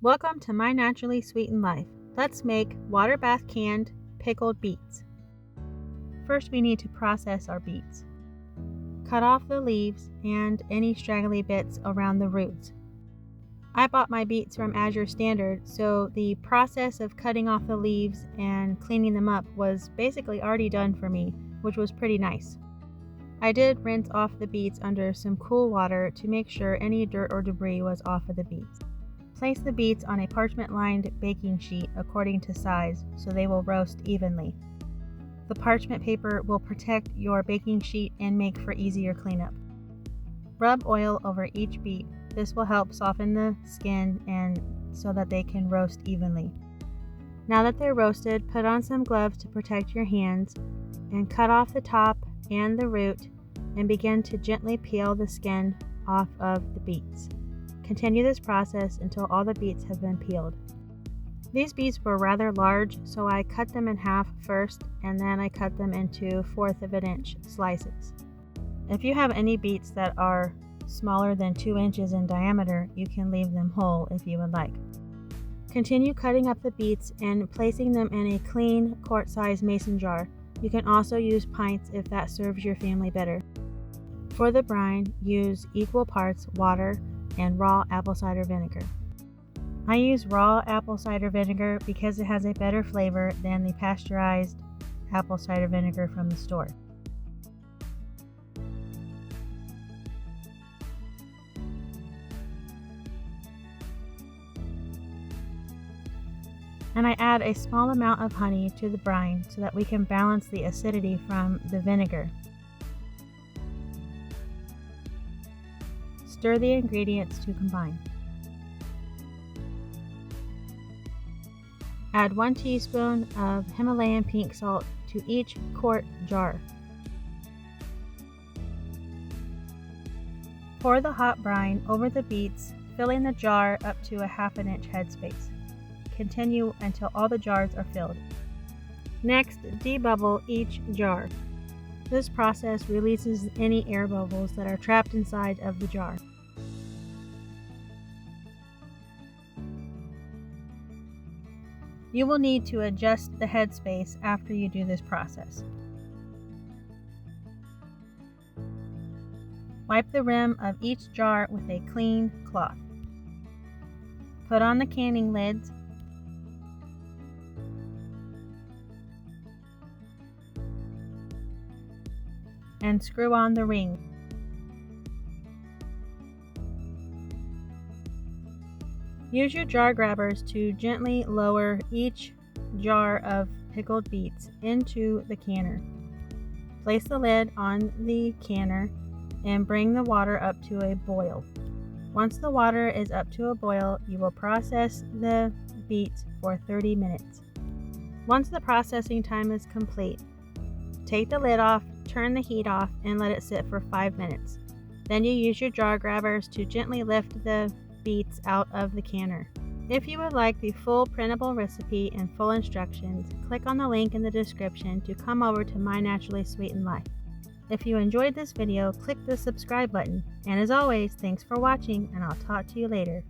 Welcome to My Naturally Sweetened Life. Let's make water bath canned pickled beets. First, we need to process our beets. Cut off the leaves and any straggly bits around the roots. I bought my beets from Azure Standard, so the process of cutting off the leaves and cleaning them up was basically already done for me, which was pretty nice. I did rinse off the beets under some cool water to make sure any dirt or debris was off of the beets. Place the beets on a parchment-lined baking sheet according to size so they will roast evenly. The parchment paper will protect your baking sheet and make for easier cleanup. Rub oil over each beet. This will help soften the skin and so that they can roast evenly. Now that they're roasted, put on some gloves to protect your hands and cut off the top and the root and begin to gently peel the skin off of the beets. Continue this process until all the beets have been peeled. These beets were rather large, so I cut them in half first and then I cut them into 1/4 of an inch slices. If you have any beets that are smaller than 2 inches in diameter, you can leave them whole if you would like. Continue cutting up the beets and placing them in a clean quart-sized mason jar. You can also use pints if that serves your family better. For the brine, use equal parts water and raw apple cider vinegar. I use raw apple cider vinegar because it has a better flavor than the pasteurized apple cider vinegar from the store. And I add a small amount of honey to the brine so that we can balance the acidity from the vinegar. Stir the ingredients to combine. Add 1 teaspoon of Himalayan pink salt to each quart jar. Pour the hot brine over the beets, filling the jar up to a 1/2 inch headspace. Continue until all the jars are filled. Next, debubble each jar. This process releases any air bubbles that are trapped inside of the jar. You will need to adjust the headspace after you do this process. Wipe the rim of each jar with a clean cloth. Put on the canning lids. And screw on the ring. Use your jar grabbers to gently lower each jar of pickled beets into the canner. Place the lid on the canner and bring the water up to a boil. Once the water is up to a boil, you will process the beets for 30 minutes. Once the processing time is complete, take the lid off, turn the heat off, and let it sit for 5 minutes. Then you use your jar grabbers to gently lift the beets out of the canner. If you would like the full printable recipe and full instructions, click on the link in the description to come over to My Naturally Sweetened Life. If you enjoyed this video, click the subscribe button. And as always, thanks for watching, and I'll talk to you later.